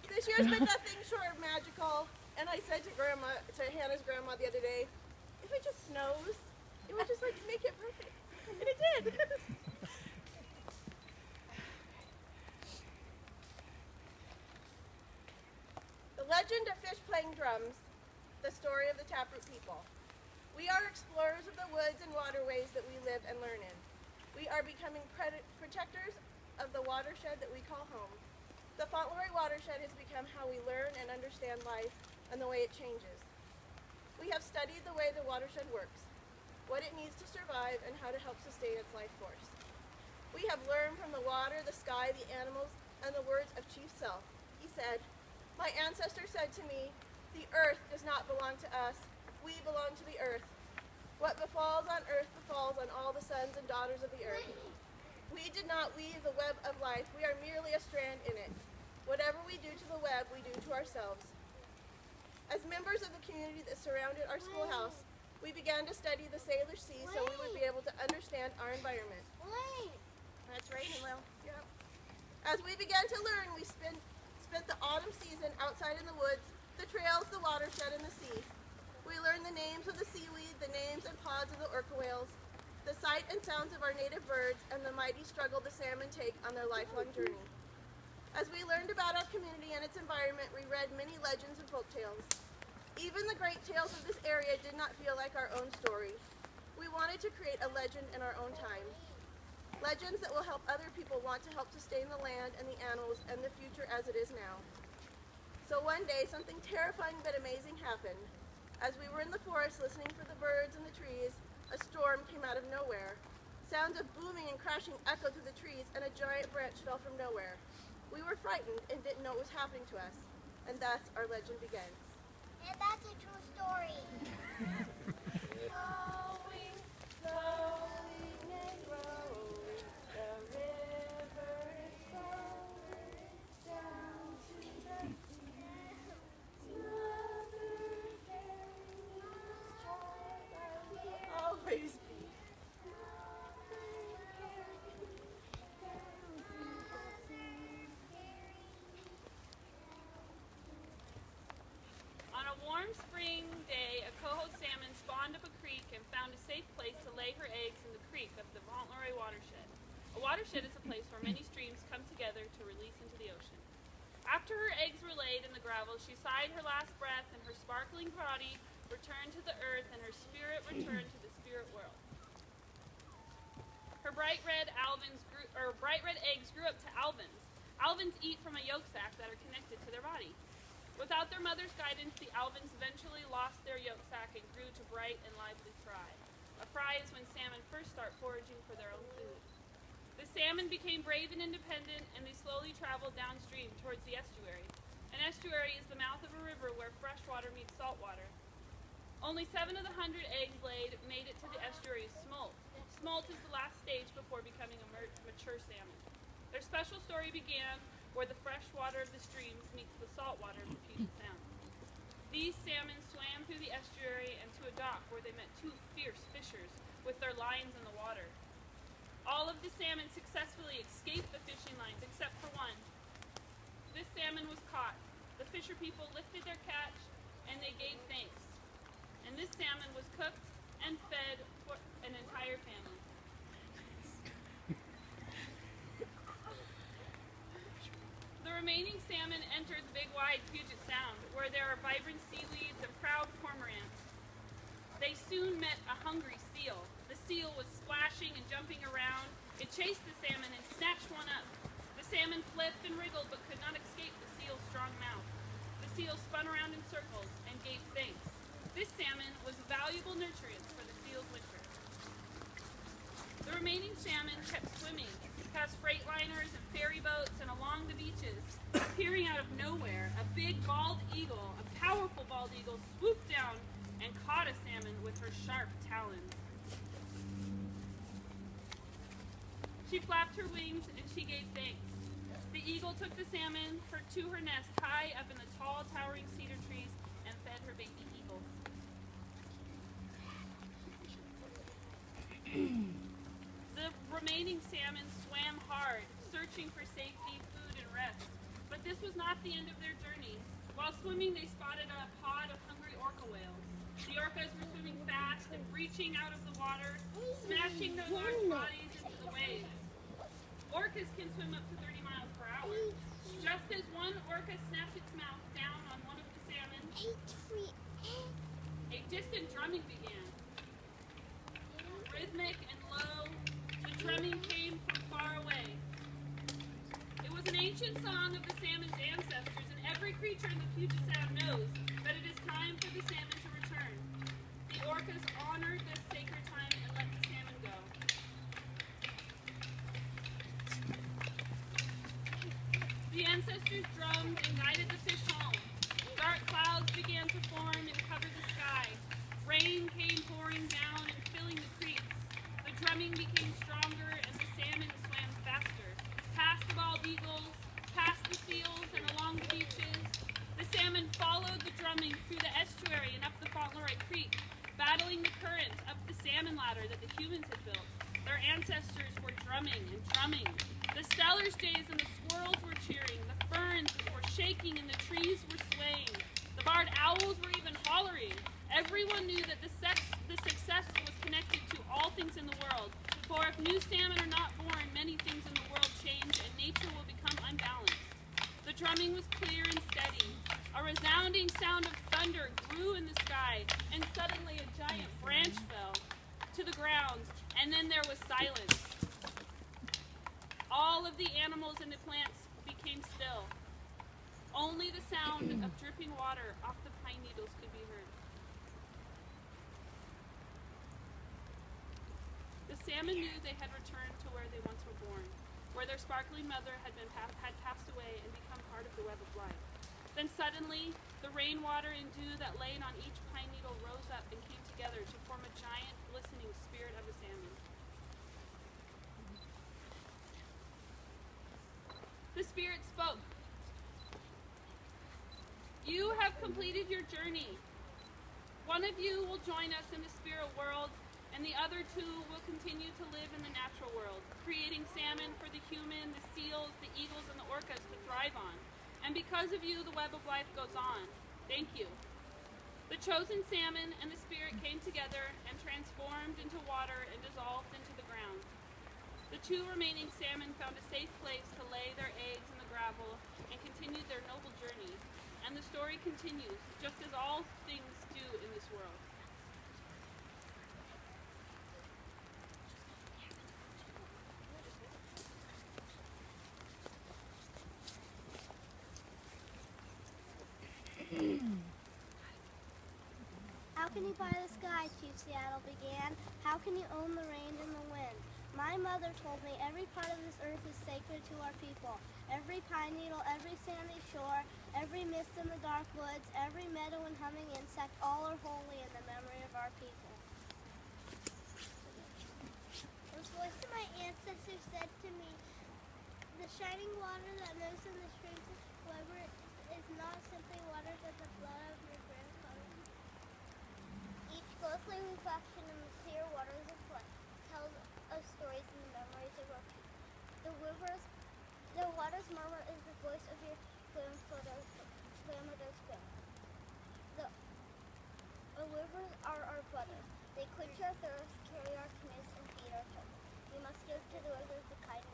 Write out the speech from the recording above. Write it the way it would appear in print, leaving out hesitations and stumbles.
This year's been nothing short of magical, and I said to Hannah's grandma the other day, if it just snows, it would just like make it perfect, and it did. The legend of fish playing drums, the story of the Taproot people. We are explorers of the woods and waterways that we live and learn in. We are becoming protectors of the watershed that we call home. The Fauntleroy watershed has become how we learn and understand life and the way it changes. We have studied the way the watershed works, what it needs to survive, and how to help sustain its life force. We have learned from the water, the sky, the animals, and the words of Chief Self. He said, "My ancestor said to me, the earth does not belong to us. We belong to the earth. What befalls on earth befalls on all the sons and daughters of the earth. We did not weave the web of life. We are merely a strand in it. Whatever we do to the web, we do to ourselves." As members of the community that surrounded our schoolhouse, we began to study the Salish Sea so we would be able to understand our environment. That's raining, Lil. Yeah. As we began to learn, we spent the autumn season outside in the woods, the trails, the watershed, and the sea. We learned the names of the seaweed, the names and pods of the orca whales, the sight and sounds of our native birds, and the mighty struggle the salmon take on their lifelong journey. As we learned about our community and its environment, we read many legends and folk tales. Even the great tales of this area did not feel like our own story. We wanted to create a legend in our own time. Legends that will help other people want to help sustain the land and the animals and the future as it is now. So one day, something terrifying but amazing happened. As we were in the forest listening for the birds and the trees, a storm came out of nowhere. Sounds of booming and crashing echoed through the trees, and a giant branch fell from nowhere. We were frightened and didn't know what was happening to us. And thus our legend begins. And that's a true story. Growing, growing and growing, the river is flowing down to the sea. Mother Carol's child, I will always be. On a warm spring day, a coho salmon spawned up a creek and found a safe place to lay her eggs in the creek of the Fauntleroy watershed. A watershed is a place where many streams come together to release into the ocean. After her eggs were laid in the gravel, she sighed her last breath, and her sparkling body returned to the earth, and her spirit returned to the spirit world. Her bright red eggs grew up to alvins. Alvins eat from a yolk sac that are connected to their body. Without their mother's guidance, the alvins eventually lost their yolk sac and grew to bright and lively fry. A fry is when salmon first start foraging for their own food. The salmon became brave and independent, and they slowly traveled downstream towards the estuary. An estuary is the mouth of a river where fresh water meets salt water. Only 7 of the 100 eggs laid made it to the estuary as smolt. Smolt is the last stage before becoming a mature salmon. Their special story began where the fresh water of the streams meets the salt water of the Puget Sound. These salmon swam through the estuary and to a dock where they met 2 fierce fishers with their lines in the water. All of the salmon successfully escaped the fishing lines except for one. This salmon was caught. The fisher people lifted their catch and they gave thanks. And this salmon was cooked and fed for an entire family. The remaining salmon entered the big wide Puget Sound, where there are vibrant seaweeds and proud cormorants. They soon met a hungry seal. The seal was splashing and jumping around. It chased the salmon and snatched one up. The salmon flipped and wriggled but could not escape the seal's strong mouth. The seal spun around in circles and gave thanks. This salmon was valuable nutrients for the seal's winter. The remaining salmon kept swimming, past freight liners and ferry boats and along the beaches. Appearing out of nowhere, a big bald eagle, a powerful bald eagle, swooped down and caught a salmon with her sharp talons. She flapped her wings and she gave thanks. The eagle took the salmon to her nest high up in the tall, towering cedar trees and fed her baby eagles. The remaining salmon swam hard, searching for safety, food, and rest. swimming, they spotted a pod of hungry orca whales. The orcas were swimming fast and breaching out of the water, smashing their large bodies into the waves. Orcas can swim up to 30 miles per hour. Just as one orca snapped its mouth down on one of the salmon, a distant drumming began. Rhythmic and low, the drumming came from far away. It was an ancient song of the salmon's ancestors, and every creature in the Puget Sound knows that it is time for the salmon to return. The orcas honored this sacred time and let the salmon go. The ancestors drummed and guided the fish home. Dark clouds began to form and cover the sky. Rain came pouring down and filling the creeks. The drumming became stronger and the salmon swam faster. Past the bald eagles, past the seals, and along the beaches. The salmon followed the drumming through the estuary and up the Fauntleroy Creek, battling the current up the salmon ladder that the humans had built. Their ancestors were drumming and drumming. The Stellar's jays and the squirrels were cheering. The ferns were shaking and the trees were swaying. The barred owls were even hollering. Everyone knew that the success was connected to all things in the world. For if new salmon are not born, many things in the world change and nature will become unbalanced. The drumming was clear and steady. A resounding sound of thunder grew in the sky, and suddenly a giant branch fell to the ground, and then there was silence. All of the animals and the plants became still. Only the sound of dripping water off the pine needles could be heard. The salmon knew they had returned to where they once were born, where their sparkling mother had passed away and become part of the web of life. Then suddenly, the rainwater and dew that lay on each pine needle rose up and came together to form a giant, glistening spirit of a salmon. The spirit spoke. You have completed your journey. One of you will join us in the spirit world, and the other two will continue to live in the natural world, creating salmon for the human, the seals, the eagles, and the orcas to thrive on. And because of you, the web of life goes on. Thank you. The chosen salmon and the spirit came together and transformed into water and dissolved into the ground. The two remaining salmon found a safe place to lay their eggs in the gravel and continued their noble journey. And the story continues, just as all things do in this world. How can you buy the sky, Chief Seattle began? How can you own the rain and the wind? My mother told me every part of this earth is sacred to our people. Every pine needle, every sandy shore, every mist in the dark woods, every meadow and humming insect, all are holy in the memory of our people. The voice of my ancestors said to me, the shining water that moves in the streams of Weber is not simply water but the blood of your grandfather. Each ghostly reflection in the clear waters of life tells of stories and the memories of our people. The water's murmur is the voice of your grandmother's spirit. The rivers are our brothers. They quench our thirst, carry our canoes, and feed our children. We must give to the rivers the kindness